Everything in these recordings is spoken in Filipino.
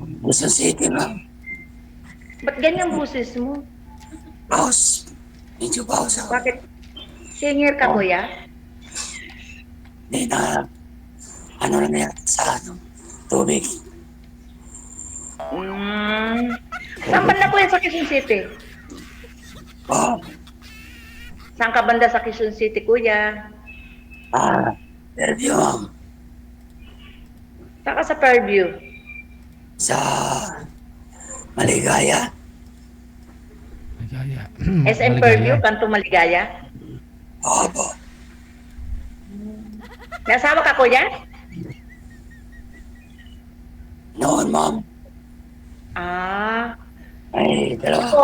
Quezon City, ma'am. Ba't ganyan boses mo? Boss, medyo boss ako. Bakit? Singer ka, Oh, kuya? hindi na, ano na yan, sa tubig. Hmm. Saan Tubig. banda kuya sa Quezon City? Oh, Saan ka banda sa Quezon City, kuya? interview, ma'am. Saan ka sa Fairview? Sa Maligaya. Maligaya. SM Maligaya. Fairview, Kanto Maligaya? Opo. May asawa ka, kuya? Noon, ma'am, Ah. ay dalawa. Ako,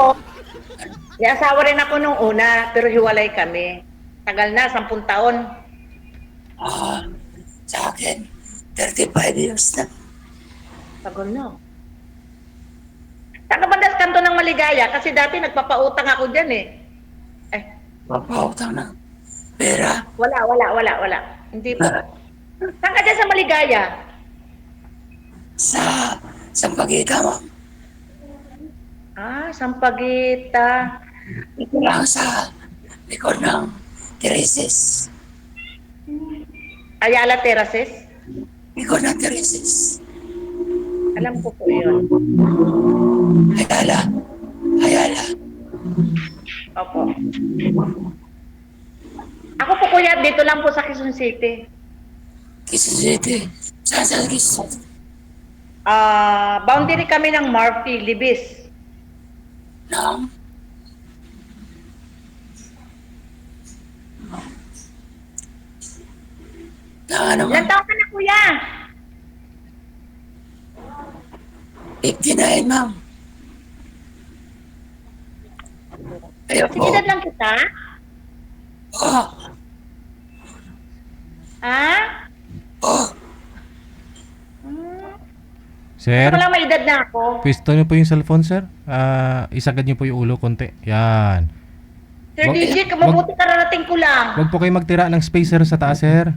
may asawa rin ako nung una, pero hiwalay kami. Tagal na, 10 taon. Ah, sa akin, 35 years na. Tagal na. Saan ka banda sa Kanto ng Maligaya? Kasi dati nagpapautang ako dyan eh. Eh, Papautang ng pera. wala. Hindi po. Saan ka dyan sa Maligaya? Sa Sampaguita, ma'am. Ah, Sampaguita. Ito lang sa likod ng Tereses. Ayala Terraces. Likod ng Tereses. Alam ko po yun. Ayala. Ayala. Opo. Ako po kuya, dito lang po sa Quezon City. Quezon City. Saan sa Quezon? Boundary kami ng Murphy, Libis. Ng ano, ma'am? Ilan taon ka na kuya? 59, ma'am. Ayaw po. Sinidad lang kita? Oh, Ha? oh. Sir, Wala may edad na ako. pwesto niyo po yung cellphone, sir. Isagad niyo po yung ulo konti. Yan. Sir Wag- DJ, mabuti kararating ko lang. Huwag po kayo magtira ng space, sir, sa taas, sir.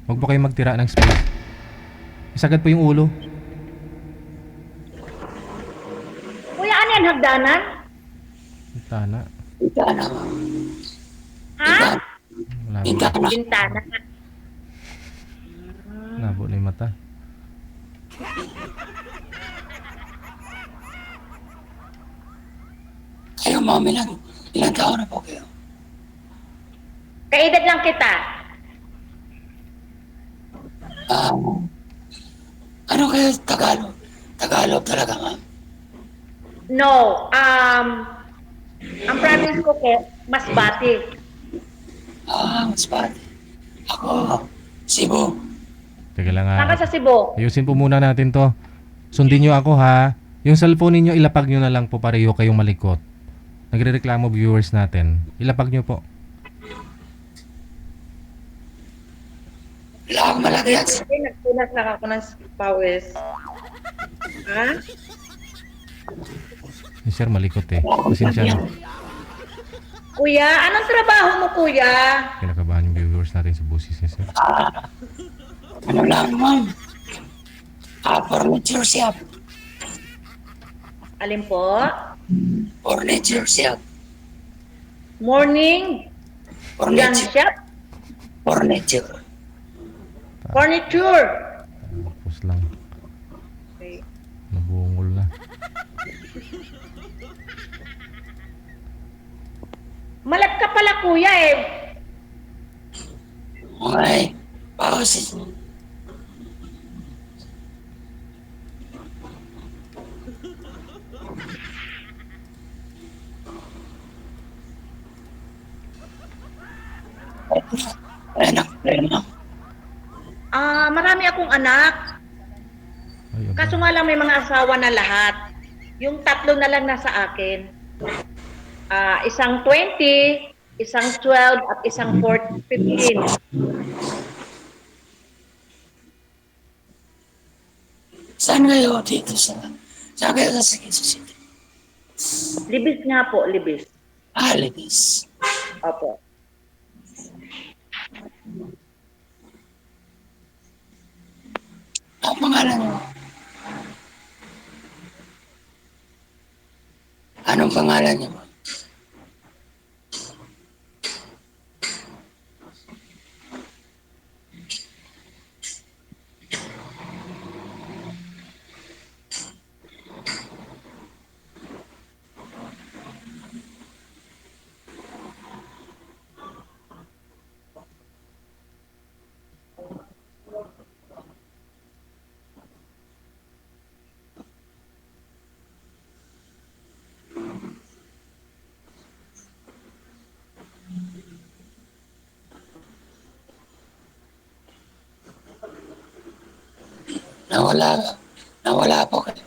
Huwag po kayo magtira ng space. Isagad po yung ulo. Kuya, ano yan, hagdanan? Tana. Ika na, ma'am. Ha? Malabo. Ika na. Bintana. Malabo na yung mata. Kayo, ma'am, ilang taon na po kayo? Kaedad lang kita. Ano kayo Tagalog? Tagalog talaga, ma'am. No, ang province ko Masbate. Mas pati. Ako, Cebu. Teka lang Saan ka ha. sa Cebu? Ayusin po muna natin to. Sundin niyo ako ha. Yung cellphone niyo ilapag niyo na lang po pareho kayong malikot. Nagrereklamo viewers natin. Ilapag niyo po. Wala akong malagyan. Ay, nagpunas lang ako ng pawis. Ha? Yung sir malikot eh. Pasensya na. Kuya, anong trabaho mo, kuya? Kinakabahan yung viewers natin sa busis ni sir. Ano lang, ma'am? Furniture shop. Alin po? Furniture shop. Morning, gun Furniture. shop, Furniture. furniture. Tapos lang. Okay. Nabungol na. Malat ka pala, kuya eh. Okay. Pause. Anak. Marami akong anak. Ay, aba. Kaso nga lang may mga asawa na lahat. Yung 3 na lang nasa akin. Isang 20, isang 12, at isang 15. Saan kayo dito saan kayo sa Quezon City? Libis nga po, libis. Libis. Opo. Ang pangalan mo? Anong pangalan niyo? Nawala, nawala po kayo.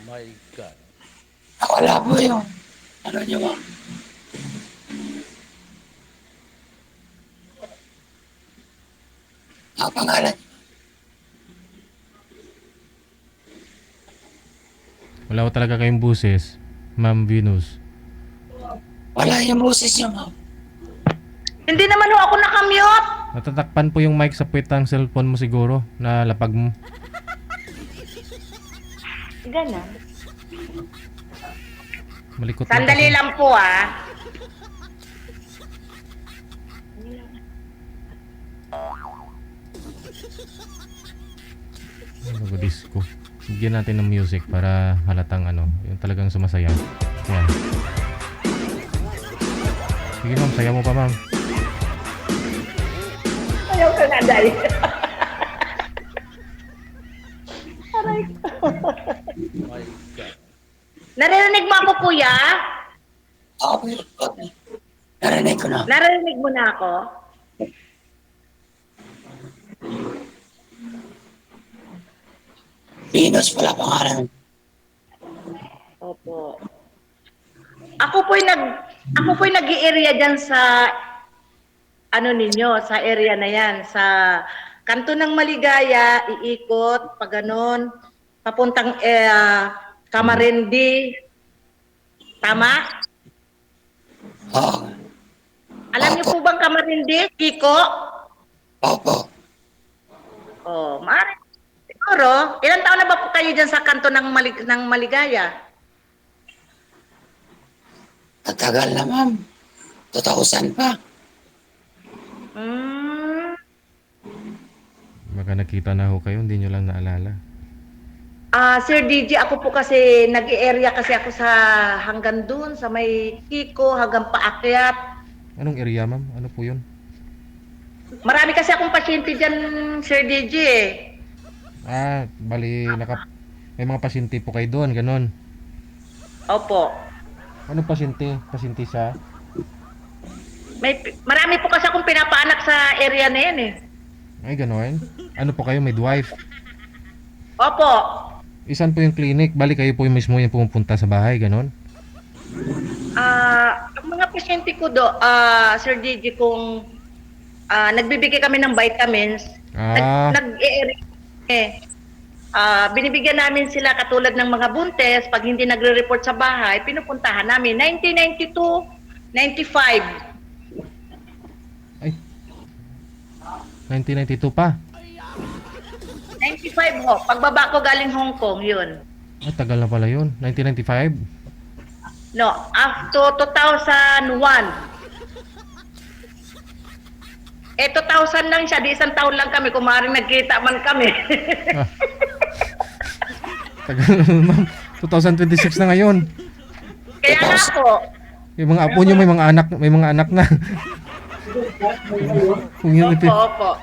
My God. Nawala po yung, ano niyo ma'am? Ang pangalan niyo? Wala ko talaga kayong buses, Ma'am Venus. Wala yung boses niyo ma'am. Hindi naman ho ako nakamute. Natatakpan po yung mic sa puwet ng cellphone mo siguro, na lapag mo. Ganon. Malikot Sandali kasi. lang po ah. Ano disco. Bigyan natin ng music para halatang ano, yung talagang sumasaya. Yan. Sige ma'am, saya mo pa ma'am. Ayaw ka nga dahil. My God. Naririnig mo ako, kuya? Ako po yun. Narinig ko na. Naririnig mo na ako? Venus pala pangalan. Opo. Ako po'y nag-i-area diyan sa ano ninyo, sa area na 'yan, sa Kanto ng Maligaya, iikot pag ganun, papuntang Camarindi. Tama? Oo. Alam niyo po bang Camarindi, Kiko? Opo. Oh, maaari. Siguro, ilang taon na ba po kayo diyan sa Kanto ng Maligaya? Tatagal na ma'am. 2000 pa. Baka nakita na ho kayo, hindi nyo lang naalala. Sir DJ, ako po kasi nag-i-area kasi ako sa hanggang dun, sa may Kiko, hanggang paakyat. Anong area ma'am? Ano po yun? Marami kasi akong pasyente dyan, Sir DJ eh. Bali, may mga pasyente po kayo doon, ganon. Opo. Anong pasyente? Pasyente sa? Marami po kasi akong pinapaanak sa area na yan eh. Ay, ganon. Ano po kayo, midwife? Opo. Isan po yung clinic? Bali kayo po yung mismo yung pumupunta sa bahay, ganon? Ang mga pasyente ko Sir DJ, kung nagbibigay kami ng vitamins, nag-i-area eh. Binibigyan namin sila katulad ng mga buntes, pag hindi nagre-report sa bahay, pinupuntahan namin. 1992, 95. Ay, 1992 pa. 95 ho. Pagbaba ko galing Hong Kong, yun. Ay, tagal na pala yun. 1995? No, after 2001. 2000 lang siya, di isang taon lang kami, kung maaaring nagkita man kami. Tagal na ma'am. 2026 na ngayon. Kaya nga po, Yung mga apo nyo may mga anak na. Kung yun opo.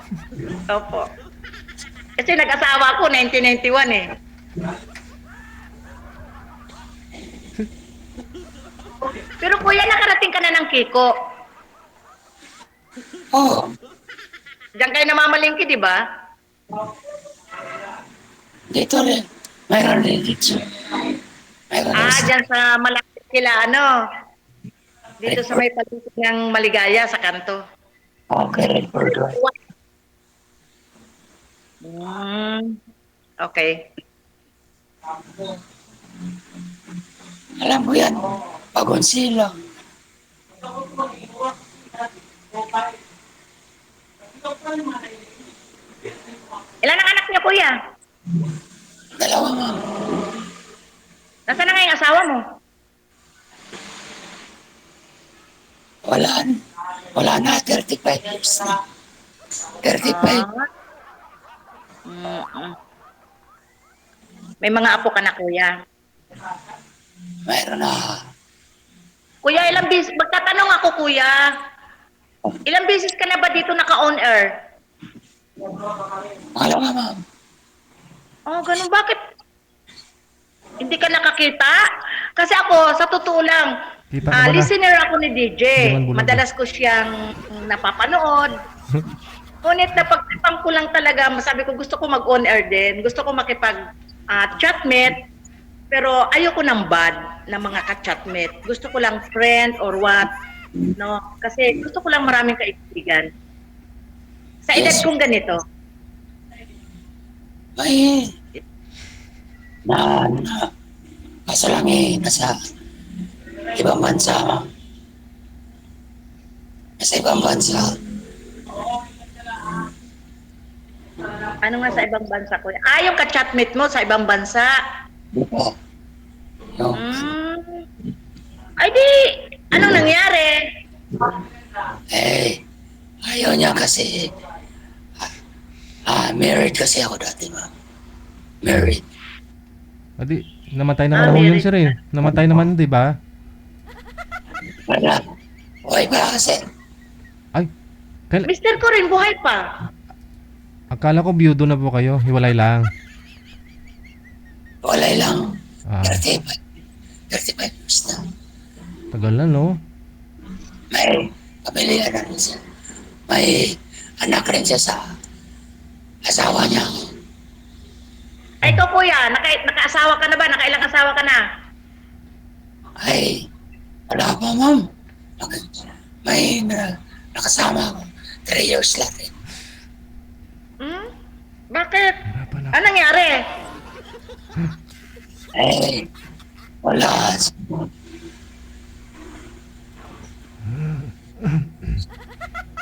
Kasi nag-asawa ko 1991 eh. Pero kuya, nakarating ka na ng Kiko. Oo. Diyan kayo namamalingki, di ba? Dito rin. Mayroon rin dito. Mayroon rin sa... Diyan sa malapit sila, ano? Dito sa may paligid ng Maligaya sa kanto. Okay, red for door. Okay. Alam mo yan, Pagonsilo. Ilan ang anak niyo, kuya? Dalawa, ma'am. Nasaan na nga yung asawa mo? Wala na, 35 years na. 35. May mga apo ka na, kuya. Mayroon na. Kuya, ilang beses, magtatanong ako, kuya. Ilang beses ka na ba dito naka-on air? Dalawa, ma'am. Oh, ganun. Bakit? Hindi ka nakakita? Kasi ako, sa totoo lang, Kita ko na. listener ako ni DJ. Hindi man bulag. Madalas ko siyang napapanood. Ngunit napagtipang ko lang talaga, masabi ko gusto ko mag-on air din. Gusto ko makipag chatmate. Pero ayoko ng bad na mga ka-chatmate. Gusto ko lang friend or what. No? Kasi gusto ko lang maraming kaibigan. Sa edad Yes. kong ganito. May kaso lang nasa ibang bansa, ma'am. Nasa ibang bansa. Ano nga sa ibang bansa ko? Yung ka-chatmate mo sa ibang bansa. Opo. Yung, Ay di, anong nangyari? ayaw niya kasi, married kasi ako dati, ma'am. Married. Adi, namatay naman ho yun, sir eh. Namatay naman, di ba? Wala. Okay pa kasi. Ay, Mister ko rin, buhay pa. akala ko biyudo na po kayo. Hiwalay lang. Walay lang. Ah, 35 years na. tagal na, no? May pamilya na rin siya. May anak rin siya sa asawa niya. Ay, ikaw kuya, nakaasawa ka na ba? Nakailang asawa ka na? Ay, wala pa, ma'am. May nakasama ako. 3 years lang rin. Bakit? Wala pala. Anong nangyari? Wala.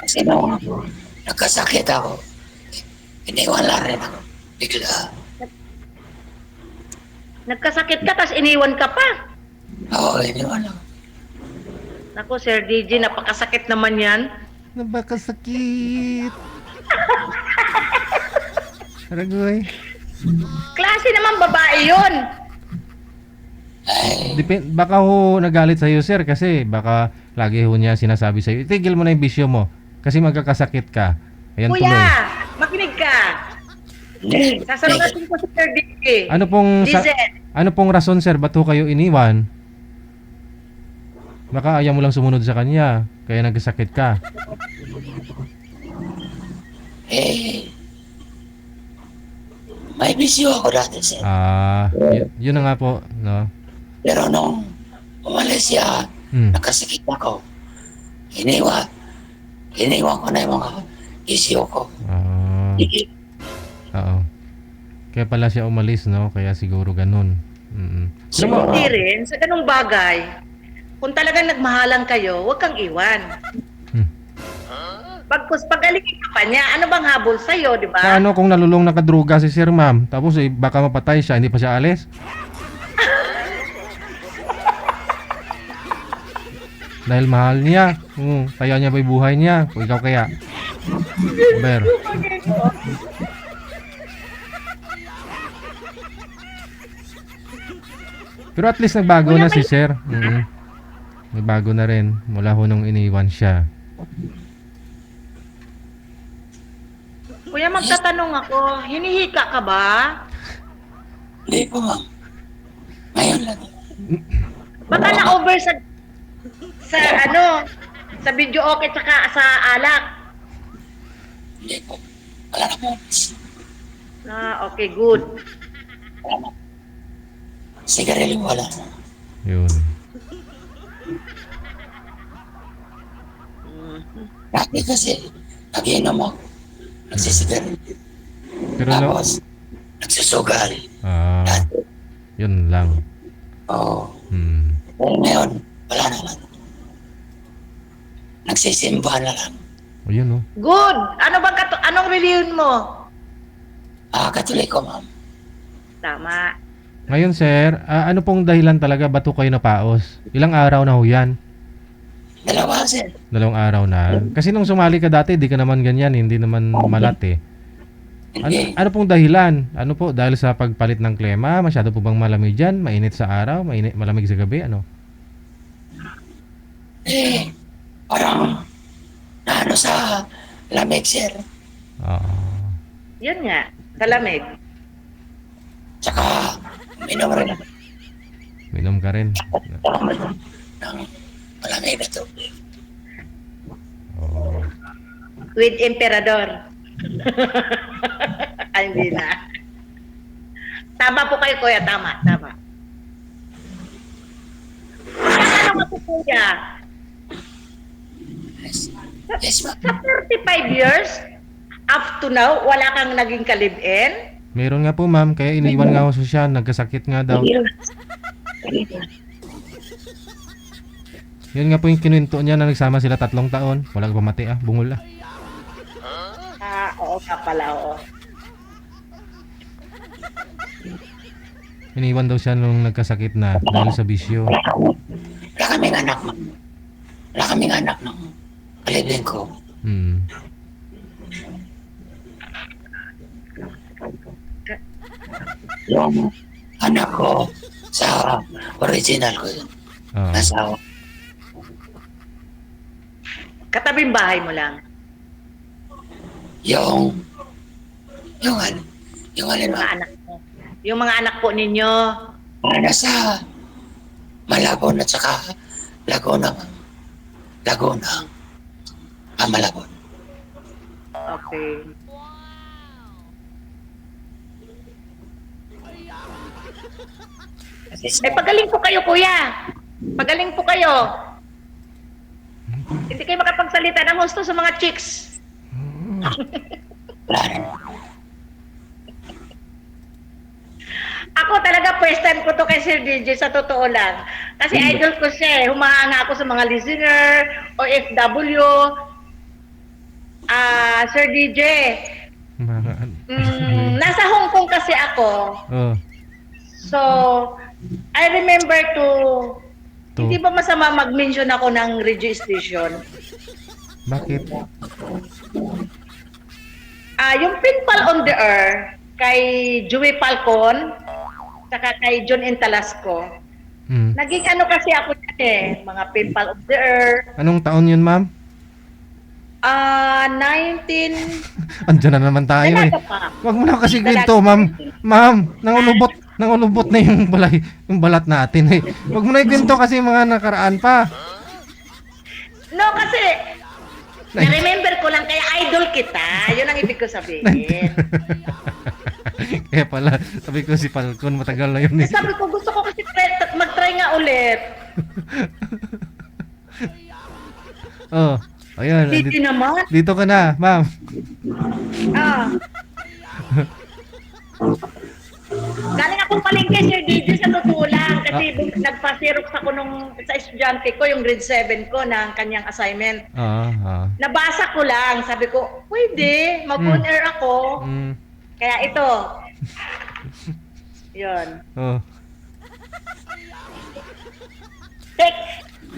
Kasi nung nagkasakit ako, iniwan lang rin ako. Bigla. Nagkasakit ka, tas iniwan ka pa. Oo, iniwan ako. Naku, Sir DJ, napakasakit naman yan. Nabakasakit. Aragoy. Klase naman babae yun. Baka ho nagalit sa'yo, sir, kasi baka lagi ho niya sinasabi sa'yo, itigil mo na yung bisyo mo kasi magkakasakit ka. Ayan Kuya, tuloy. makinig ka. Hindi. Sasalutin ko si Sir DJ. Ano pong ano pong rason, sir, ba't ho kayo iniwan? Baka ayaw mo lang sumunod sa kanya, kaya nagkasakit ka. May bisyo ako dati, sir. Yun na nga po, no? Pero nung umalis siya, nakasakit ako. Iniwan ko na yung mga bisyo ko. Oo. Kaya pala siya umalis, no? Kaya siguro ganun. Siguro. Hindi rin, sa ganung bagay, kung talagang nagmahalan kayo, huwag kang iwan. Pag-alingin ka pa niya, ano bang habol sa'yo, di ba? Paano kung nalulong nakadruga si sir, ma'am? Tapos baka mapatay siya, hindi pa siya alis? Dahil mahal niya. Kaya niya ba yung buhay niya? Kung ikaw kaya. Ber. Pero at least nagbago na si sir. Nagbago na rin. Mula ho nung iniwan siya. Kuya, magtatanong ako, hinihika ka ba? Hindi po, ma'am. Ngayon lang. Baka na-over sa sa video okay tsaka sa alak. Hindi po. Wala na po. Okay, good. Wala na. Sigarilyo wala na. Yun. Dati kasi, nagiinom ako. Nagsisigarilyo. Pero no, Tapos, nagsusugal. ah, Dati. yun lang. Oo. Hmm. Pero ngayon, wala naman. Nagsisimba na lang. O yun, oh. Good. Anong religion mo? Katoliko, ma'am. Tama. Ngayon, sir, ano pong dahilan talaga ba't ho kayo napaos? Ilang araw na ho yan? Dalawa, sir. 2 araw na. Kasi nung sumali ka dati, di ka naman ganyan, hindi naman malat eh. Hindi. Ano pong dahilan? Ano po? Dahil sa pagpalit ng klima? Masyado po bang malamig dyan? Mainit sa araw? Malamig sa gabi? Ano? Parang, naano sa lamig, sir. Yun nga. Sa lamig. Tsaka, minom rin ako Minom ka rin. ng malamig na tubig. Oo. With Emperador. Ay, hindi na. Tama po kayo, kuya. Tama. Ano ka po, kuya? Yes, ma'am. Sa 35 years, up to now, wala kang naging kalib-in? Meron nga po, ma'am. Kaya iniwan nga ako siya. Nagkasakit nga daw. Yun nga po yung kinuwento niya na nagsama sila 3 taon. Wala pa mati bungol ah. Oo ka pala, oo. Iniwan daw siya nung nagkasakit na dahil sa bisyo. Wala kaming anak, ma'am. Wala kaming anak ng kalibin ko. Hmm. Yung anak ko sa original ko yun. Oo. Asawa. Katabing bahay mo lang. Yung Yung mga anak mo. Yung mga anak po ninyo. nasa Malabon at saka Laguna. Laguna. Malabon. Okay. Pagaling po kayo, kuya. Pagaling po kayo. Hindi kayo makapagsalita ng gusto sa mga chicks. Wala rin. Ako talaga first time ko to kay Sir DJ, sa totoo lang. Kasi idol ko siya eh. Humahanga ako sa mga listener, OFW. Sir DJ, nasa Hong Kong kasi ako. Oh. So, I remember to hindi ba masama mag-mention ako ng radio station? Bakit? Yung Pinpal on the Air, kay Joey Falcon, saka kay John Intalasco. Hmm. Naging ano kasi ako dyan eh, mga Pinpal on the Air. Anong taon yun, ma'am? 19... Andyan na naman tayo eh. Dalaga pa. Wag mo na kasi kwento, ma'am. Ma'am, nangulubot na yung balat natin eh. Wag mo na ikwento kasi mga nakaraan pa. No, kasi na-remember ko lang, kaya idol kita. Yun ang ibig ko sabihin. Kaya pala, sabi ko si Falcon, matagal na yun eh. Sabi ko, gusto ko kasi mag-try nga ulit. Oh, ayun. Hindi naman. Dito ka na, ma'am. Galing akong palengke, Sir DJ, sa totoo lang. Kasi nagpa-xerox ako sa estudyante ko, yung grade 7 ko, ng kanyang assignment. Nabasa ko lang. Sabi ko, pwede, mag-on air ako. Kaya ito. Yun.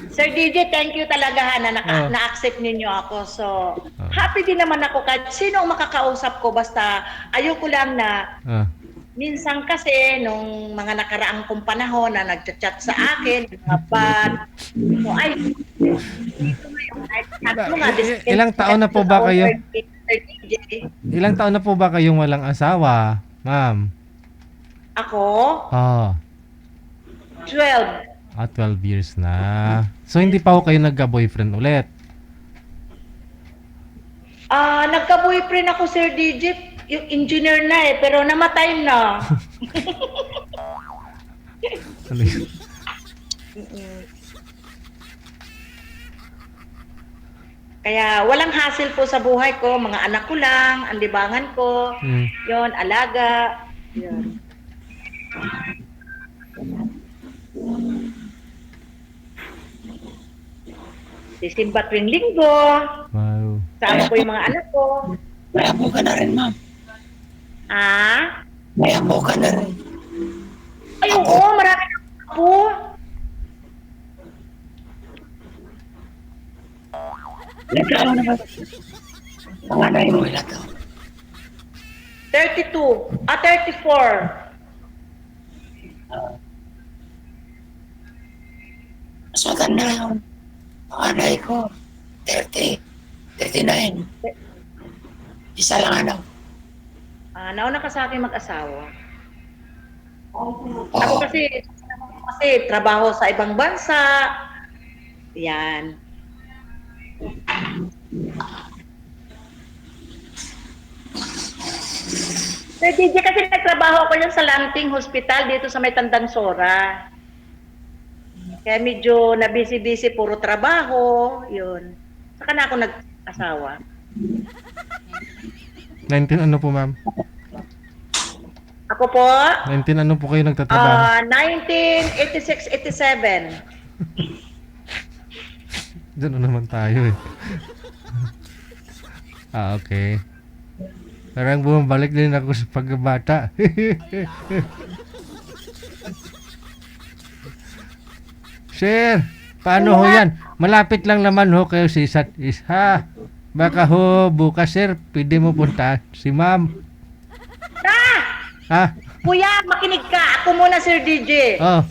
Sir DJ, thank you talaga na na-accept ninyo ako. So, happy din naman ako kahit sino ang makakausap ko. Basta ayoko lang na minsan kasi nung mga nakaraang kong panahon na nagchat-chat sa akin, mga bad. So, ilang taon na po ba kayo? Ilang taon na po ba kayong walang asawa, ma'am? Ako? 12. 12 years na. So, hindi pa ho kayo nagka-boyfriend ulit? Nagka-boyfriend ako, Sir DJ. Yung engineer na eh, pero namatay na. Ano yun? Kaya walang hassle po sa buhay ko. Mga anak ko lang, ang libangan ko. Mm. Yon, alaga. Yun. Sisimba tuwing linggo. Wow. Sama ko yung mga anak ko. May apo ka na rin, ma'am. Ah? May apo ka na rin. Ay, oo, marami na po. Nagkano na ba? Panganay mo ilan to? 32. 34. Mas maganda yung panganay ko. 30. 39. Isa lang ano. Nauna ka sa akin mag-asawa. Ako Oo. kasi trabaho sa ibang bansa. Yan. Sir DJ, kasi nagtrabaho ako yan sa Lanting Hospital dito sa may Tandang Sora. Kaya medyo na busy-busy, puro trabaho, yun. Saka na ako nag-asawa. 19 ano po, ma'am? Ako po, 19 ano po kayo nagtatrabaho? 1986-87. Diyan na naman tayo eh. Okay. Parang bumabalik din ako sa pagkabata. Sir, paano ho yan? Malapit lang naman ho kayo si isa't isa. Baka ho, bukas sir, pwede mo punta si ma'am. Ha? Kuya, makinig ka. Ako muna, Sir DJ. Oh.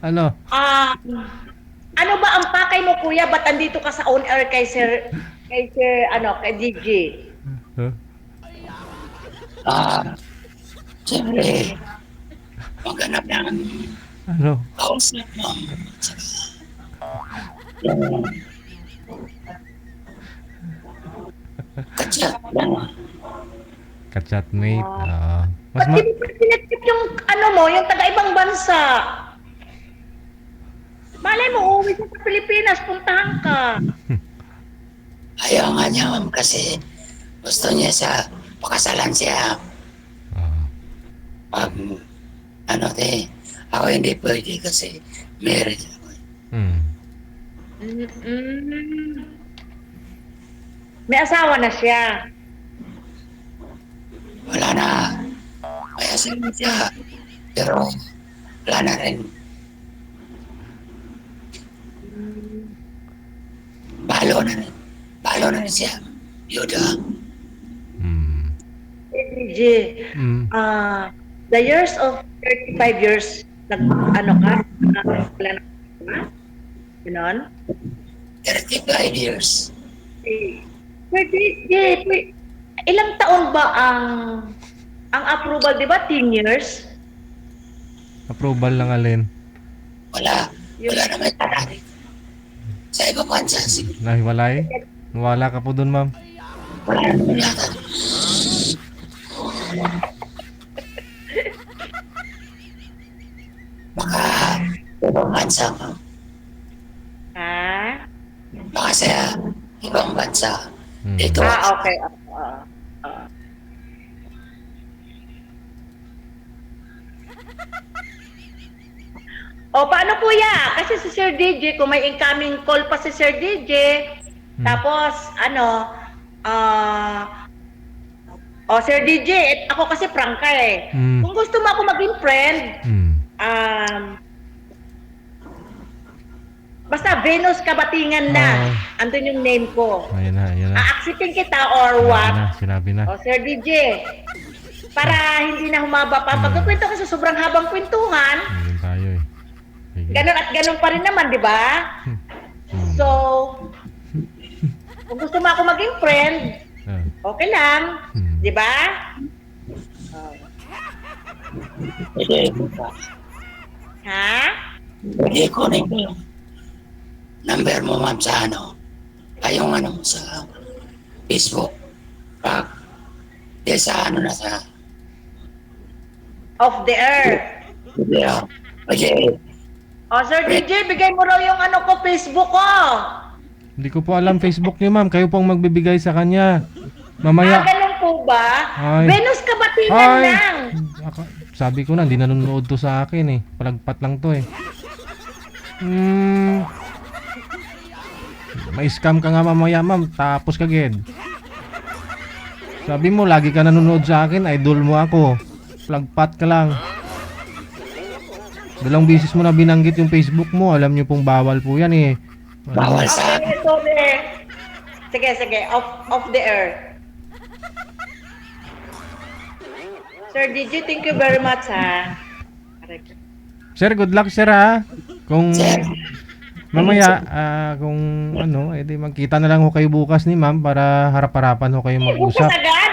Ano? Ano ba ang pakay mo, kuya? Ba't andito ka sa on air kay kay DJ? Huh? Siyempre, maghanap ng Ano? kausap mo. Yung kachat lang. Kachatmate. Mas Ba't tinitip yung yung taga-ibang bansa? Malay mo, uwi ka sa Pilipinas, puntahan ka. Ayaw nga niya, ma'am, kasi gusto niya sa pakasalan siya. Pag, ako hindi pwede kasi married ako. May asawa na siya. Wala na. Kaya sabi siya. Pero, wala na rin. Balo na rin siya. Yuda. DJ, the years of 35 years, wala na, ganon? 35 years. Sir DJ, ilang taon ba ang approval, di ba? 10 years? approval lang alin. Wala na may tanari. Sa ibang bansa, siguro. Nahiwalay? Wala ka po dun, ma'am. Wala na naman yata. Baka ibang bansa, ma'am. Ha? Baka sa ibang bansa. Dito. Okay. Paano kuya? Kasi si Sir DJ, kung may incoming call pa si Sir DJ, tapos Sir DJ, ako kasi prangka eh. Kung gusto mo ako maging friend, basta Venus Kabatingan na. Andun yung name ko. Ayan na. Aaksitin kita or what? Sinabi na. Sir DJ, para hindi na humaba pa. Pagkakwento kasi sobrang habang kwentuhan, Ayun tayo eh. Sige. ganun at ganun pa rin naman, di ba? So, kung gusto mo ako maging friend, okay lang. Di ba? Pwede Ha? kunin ko yung number mo, ma'am, sa yung sa Facebook. Pag, sa na sa Off the air. video. Pwede. Sir DJ, bigay mo raw yung ko, Facebook ko. Hindi ko po alam Facebook niyo, ma'am. Kayo pong magbibigay sa kanya. Mamaya. Ganun po ba? Ay. Venus Kabatilan Ay! lang. Sabi ko na, hindi nanonood to sa akin eh. Palagpat lang to eh. May scam ka nga mamaya, ma'am. Tapos ka, Ged. Sabi mo, lagi ka nanonood sa akin. Idol mo ako. Palagpat ka lang. Dalawang bisis mo na binanggit yung Facebook mo. Alam nyo pong bawal po yan eh. Bawal sa Okay, sorry. Sige. Off the air. Sir DJ, thank you very much, ha. Sir, good luck, sir, ha? Kung Sir. mamaya, kung ano, edi magkita na lang ho kayo bukas ni ma'am para harap-harapan ho kayo mag-usap. Bukasagan!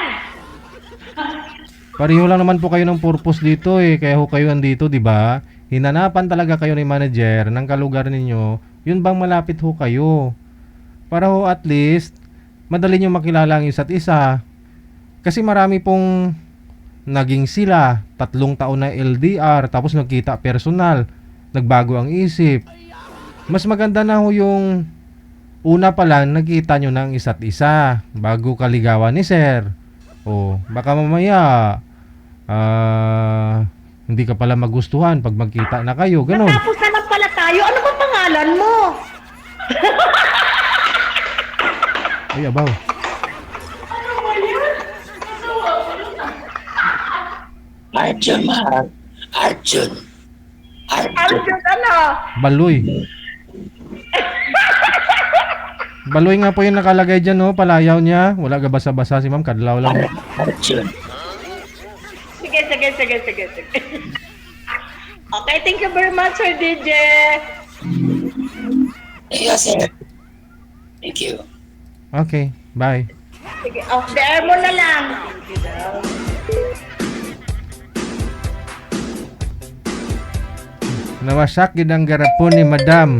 Pareho lang naman po kayo ng purpose dito eh. Kaya ho kayo andito, di ba? Hinanapan talaga kayo ni manager ng kalugar ninyo. Yun bang malapit ho kayo? Para ho at least, madali nyo makilala ang isa't isa. Kasi marami pong naging sila. 3 taon na LDR, tapos nagkita personal. Nagbago ang isip. Mas maganda na ho yung una pa lang nakita nyo ng isa't isa bago kaligawan ni sir. O baka mamaya hindi ka pala magustuhan pag magkita na kayo, ganun. Tapos na lang pala tayo. Ano ba pangalan mo? Ay, abaw. Arjun, mahal. Arjun. Arjun, ano? Baloy. Baloy nga po yung nakalagay dyan, no? Palayaw niya. Wala ka basa-basa si ma'am. Kadlaw lang. Arjun. Sige. Okay, thank you very much, Sir DJ. Yes, sir. Thank you. Okay, bye. Sige, off the air mo na lang. Nawasak yun ang garapon ni madam.